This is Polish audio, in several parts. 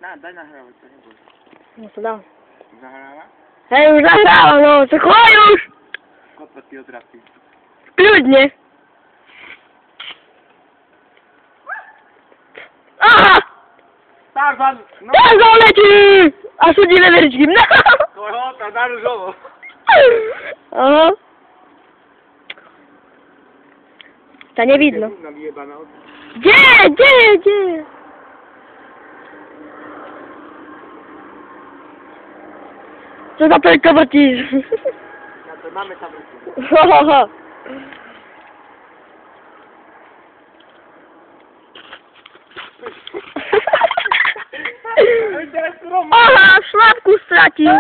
Daj nahrawać, to nie bój. No to dam. Zahrała? Hej, już zagrałam, no, co już! Kot pod pił trafił. Trudnie. Aha! Tarzan! No! Tarzan leci! A sudzi lewerczkim, no! Toyota, na różowo! Aha. To nie widno. Gdzie? Co za tylko pocisz? Ja to mamy tabletki. Ho, ho, ho. Aha, szlapku stracił.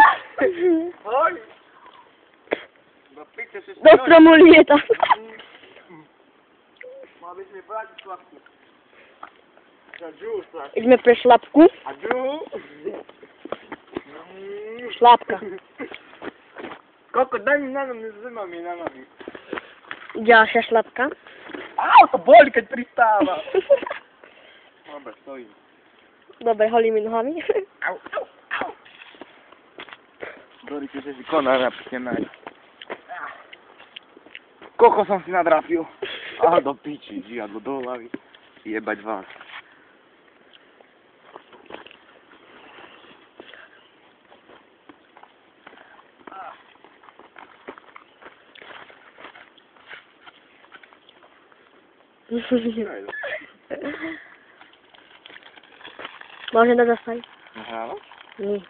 Oj! No picie się Do promulieta. Ma być mnie brać słabki. A dziu, słabki. Idźmy po szlapku. A dziu! Szlapka. Koko, daj mi na nogi, zima mi na nogi. Działa się szlapka. Au, to boli, kad pristava. Dobra, stojí. Dobre, holými nohami. Au, au, au. Dori, keď si koná napísne. Koľko som si nadrapil? Ale do piči, žiadlo do hlavy. Jebať vás. Może na zastań? Nahrávaš? Nie.